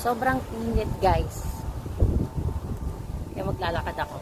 Sobrang init, guys. Kaya maglalakad ako.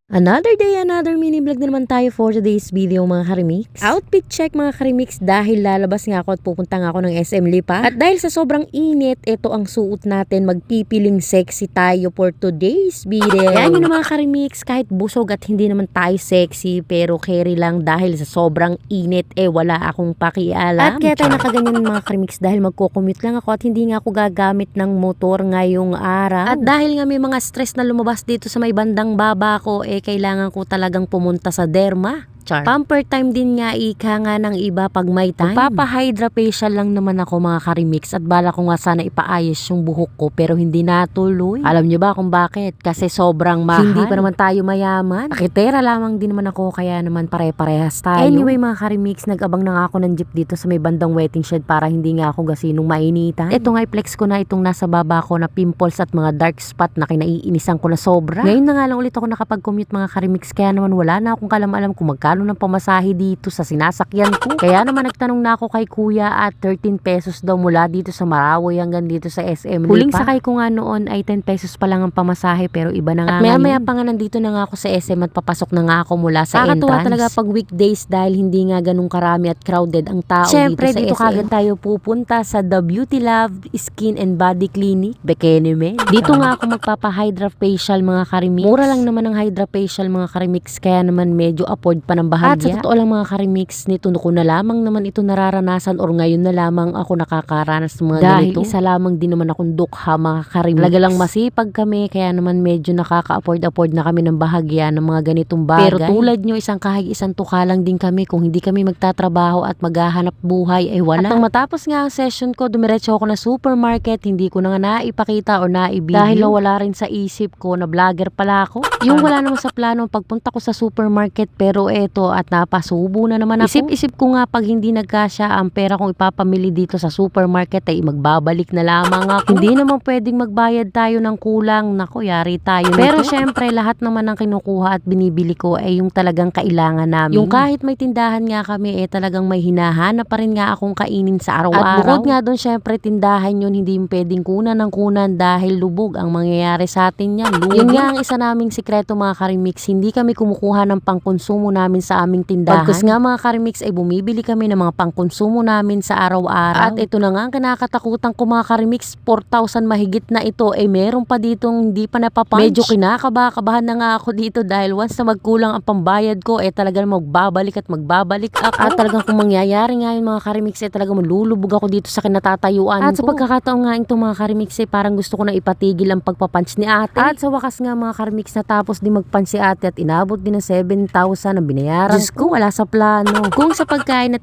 Another day, another mini vlog na naman tayo for today's video mga karimix. Outfit check mga karimix dahil lalabas nga ako at pupunta nga ako ng SM Lipa. At dahil sa sobrang init, ito ang suot natin. Magpipiling sexy tayo for today's video. Yan yun mga karimix, kahit busog at hindi naman tayo sexy pero carry lang dahil sa sobrang init wala akong pakialam. At kaya tayo nakaganyan mga karimix dahil magko-commute lang ako at hindi nga ako gagamit ng motor ngayong araw. At dahil nga may mga stress na lumabas dito sa may bandang baba ko, kailangan ko talagang pumunta sa derma. Pamper time din nga ika nga ng iba pag may time. Magpapa-hydra facial lang naman ako mga karimix at bala ko nga sana ipaayos yung buhok ko pero hindi natuloy. Alam nyo ba kung bakit? Kasi sobrang mahal. Hindi pa naman tayo mayaman. Pakitera lamang din naman ako kaya naman pare-parehas tayo. Anyway mga karimix, nag-abang na nga ako ng jeep dito sa may bandang waiting shed para hindi nga ako gasinong mainitan. Ito nga i-flex ko na itong nasa baba ko na pimples at mga dark spot na kinaiinisan ko na sobra. Ngayon na nga lang ulit ako nakapag-commute mga karimix kaya naman wala na akong kalam-alam kung magkano ng pamasahe dito sa sinasakyan ko. Kaya naman nagtanong na ako kay kuya at 13 pesos daw mula dito sa Marawi hanggang dito sa SM Lipa. Huling sakay ko nga noon ay 10 pesos pa lang ang pamasahe pero iba na nga ngayon. At maya pa nga nandito na nga ako sa SM at papasok na nga ako mula sa entrance. Nakakatuwa talaga pag weekdays dahil hindi nga ganun karami at crowded ang tao Siyempre, dito sa SM. Kagad tayo pupunta sa The Beauty Love Skin and Body Clinic, Bekeneme. Dito nga ako magpapa-hydra facial mga karimix. Mura lang naman ang hydra facial mga karimix kaya naman medyo afford pa ng bahagya. At sa totoo lang mga karimix, nito ko na lamang naman ito nararanasan or ngayon na lamang ako nakakaranas ng mga dahil ganito. Dahil isa lamang din naman akong dukha mga karimix. Talaga lang masipag kami kaya naman medyo nakaka-afford na kami ng bahagya ng mga ganitong bagay. Pero tulad nyo, isang tuka lang din kami kung hindi kami magtatrabaho at maghahanap buhay ay wala. At nang matapos nga ang session ko, dumiretso ako na supermarket, hindi ko na nga naipakita o naibigyo. Dahil wala rin sa isip ko na vlogger pala ako. Yung wala naman sa plano pagpunta ko sa supermarket pero eto at napasubo na naman ako. Isip ko nga pag hindi nagkasya ang pera kong ipapamili dito sa supermarket ay magbabalik na lamang ako. Hindi naman pwedeng magbayad tayo ng kulang. Naku, yari tayo nito. Pero syempre lahat naman ng kinukuha at binibili ko ay yung talagang kailangan namin. Yung kahit may tindahan nga kami talagang may hinahanap pa rin nga akong kainin sa araw-araw. At bukod nga doon syempre tindahan yun hindi yung pwedeng kunan ng kunan dahil lubog ang mangyayari sa atin yan. Lubog. Yun nga ang isa naming sikreto mga karimix. Hindi kami kumukuha ng pangkonsumo namin sa aming tindahan. Pagkas nga mga karimix ay bumibili kami ng mga pangkonsumo namin sa araw-araw. At ito na nga ang kinakatakutan ko mga karimix, 4,000 mahigit na ito meron pa ditong hindi pa napapunch. Medyo kinakabahan na nga ako dito dahil once na magkulang ang pambayad ko talagang magbabalik ako. At talagang kung mangyayari nga yun mga karimix talagang malulubog ako dito sa kinatatayuan ko. At sa pagkakataon nga ito mga karimix parang gusto ko na ipatigil ang pagpapunch ni ate. At sa wakas nga mga karimix natapos din magpunch si ate at inabot din ng 7,000 ang binayaran. Diyos ko, wala sa plano. Kung sa pagkain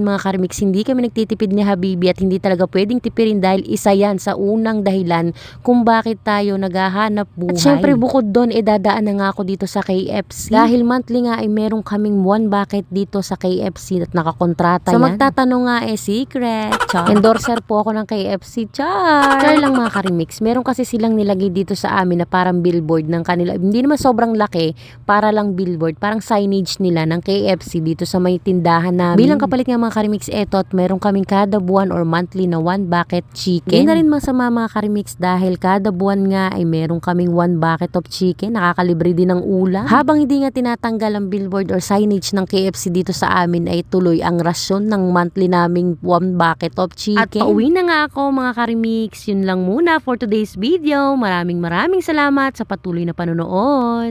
mga karimix, hindi kami nagtitipid ni Habibi at hindi talaga pwedeng tipirin dahil isa yan sa unang dahilan kung bakit tayo naghahanap buhay. At syempre bukod doon, dadaan na nga ako dito sa KFC. Dahil monthly nga ay meron kaming 1 bucket dito sa KFC at nakakontrata yan. So magtatanong nga secret. Char. Endorser po ako ng KFC. Char lang mga karimix. Meron kasi silang nilagay dito sa amin na parang billboard ng kanila. Hindi naman sobrang laki, para lang billboard. Parang signage nila ng KFC dito sa may tindahan namin. Bilang kapalit nga mga karimix at meron kaming kada buwan or monthly na 1 bucket chicken. Hindi na rin masama mga karimix dahil kada buwan nga ay meron kaming 1 bucket of chicken. Nakakalibre din ng ulam. Habang hindi nga tinatanggal ang billboard or signage ng KFC dito sa amin ay tuloy ang rasyon ng monthly naming 1 bucket of chicken. At pauwi na nga ako mga karimix. Yun lang muna for today's video. Maraming salamat sa patuloy na panonood.